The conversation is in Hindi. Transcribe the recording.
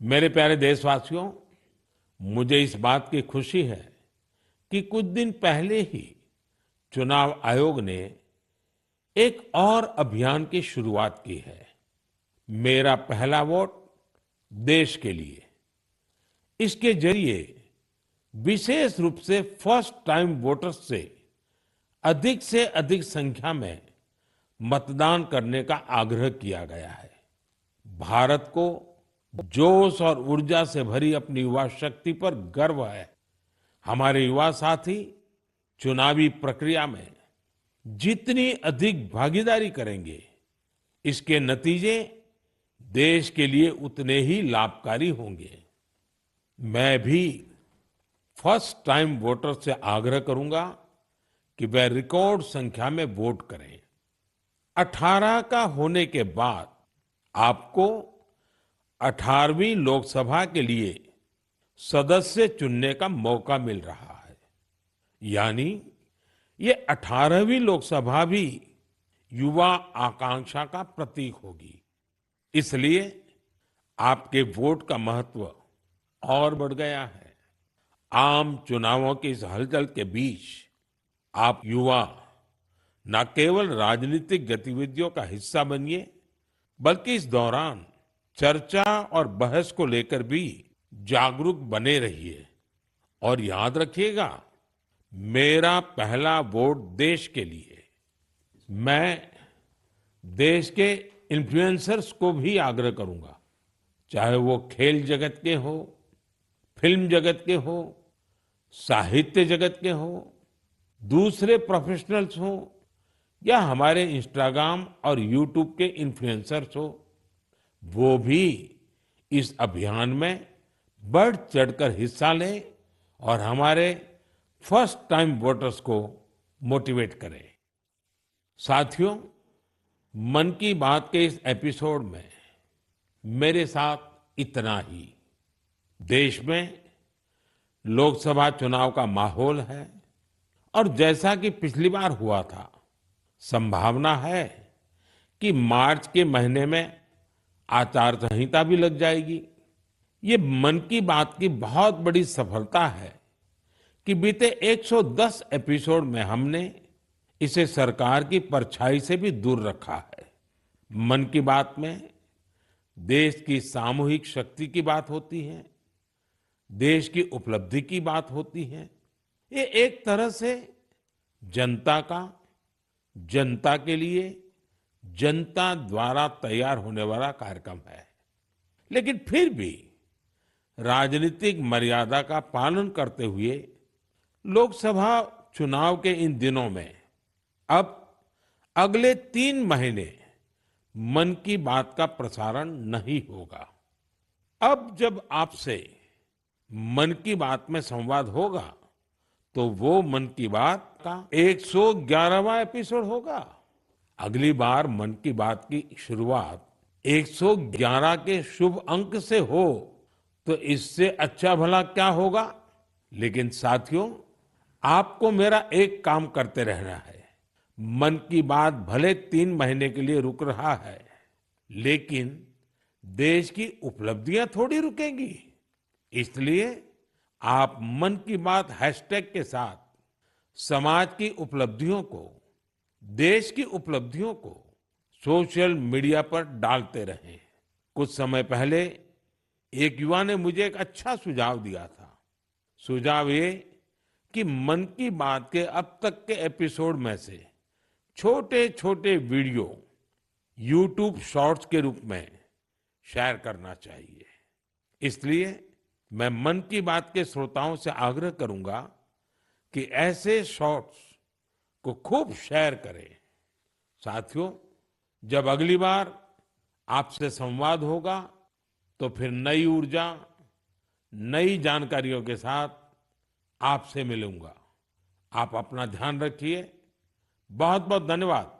मेरे प्यारे देशवासियों, मुझे इस बात की खुशी है कि कुछ दिन पहले ही चुनाव आयोग ने एक और अभियान की शुरुआत की है। मेरा पहला वोट देश के लिए। इसके जरिए विशेष रूप से फर्स्ट टाइम वोटर्स से अधिक संख्या में मतदान करने का आग्रह किया गया है। भारत को जोश और ऊर्जा से भरी अपनी युवा शक्ति पर गर्व है। हमारे युवा साथी चुनावी प्रक्रिया में जितनी अधिक भागीदारी करेंगे, इसके नतीजे देश के लिए उतने ही लाभकारी होंगे। मैं भी फर्स्ट टाइम वोटर से आग्रह करूंगा कि वे रिकॉर्ड संख्या में वोट करें। 18 का होने के बाद आपको 18वीं लोकसभा के लिए सदस्य चुनने का मौका मिल रहा है। यानी ये 18वीं लोकसभा भी युवा आकांक्षा का प्रतीक होगी। इसलिए आपके वोट का महत्व और बढ़ गया है। आम चुनावों की इस हलचल के बीच आप युवा न केवल राजनीतिक गतिविधियों का हिस्सा बनिए, बल्कि इस दौरान चर्चा और बहस को लेकर भी जागरूक बने रहिए। और याद रखिएगा, मेरा पहला वोट देश के लिए। मैं देश के इन्फ्लुएंसर्स को भी आग्रह करूंगा, चाहे वो खेल जगत के हो, फिल्म जगत के हो, साहित्य जगत के हो, दूसरे प्रोफेशनल्स हो, या हमारे इंस्टाग्राम और यूट्यूब के इन्फ्लुएंसर्स हो, वो भी इस अभियान में बढ़ चढ़कर हिस्सा लें और हमारे फर्स्ट टाइम वोटर्स को मोटिवेट करें। साथियों, मन की बात के इस एपिसोड में मेरे साथ इतना ही। देश में लोकसभा चुनाव का माहौल है और जैसा कि पिछली बार हुआ था, संभावना है कि मार्च के महीने में आचार संहिता भी लग जाएगी। ये मन की बात की बहुत बड़ी सफलता है कि बीते 110 एपिसोड में हमने इसे सरकार की परछाई से भी दूर रखा है। मन की बात में देश की सामूहिक शक्ति की बात होती है, देश की उपलब्धि की बात होती है। ये एक तरह से जनता का, जनता के लिए, जनता द्वारा तैयार होने वाला कार्यक्रम है। लेकिन फिर भी राजनीतिक मर्यादा का पालन करते हुए लोकसभा चुनाव के इन दिनों में अब अगले 3 महीने मन की बात का प्रसारण नहीं होगा। अब जब आपसे मन की बात में संवाद होगा, तो वो मन की बात का 111वां एपिसोड होगा। अगली बार मन की बात की शुरुआत 111 के शुभ अंक से हो, तो इससे अच्छा भला क्या होगा। लेकिन साथियों, आपको मेरा एक काम करते रहना है। मन की बात भले 3 महीने के लिए रुक रहा है, लेकिन देश की उपलब्धियां थोड़ी रुकेंगी। इसलिए आप मन की बात हैशटैग के साथ समाज की उपलब्धियों को, देश की उपलब्धियों को सोशल मीडिया पर डालते रहें। कुछ समय पहले एक युवा ने मुझे एक अच्छा सुझाव दिया था। सुझाव ये कि मन की बात के अब तक के एपिसोड में से छोटे छोटे वीडियो यूट्यूब शॉर्ट्स के रूप में शेयर करना चाहिए। इसलिए मैं मन की बात के श्रोताओं से आग्रह करूंगा कि ऐसे शॉर्ट्स को खूब शेयर करें। साथियों, जब अगली बार आपसे संवाद होगा, तो फिर नई ऊर्जा, नई जानकारियों के साथ आपसे मिलूंगा। आप अपना ध्यान रखिए। बहुत बहुत धन्यवाद।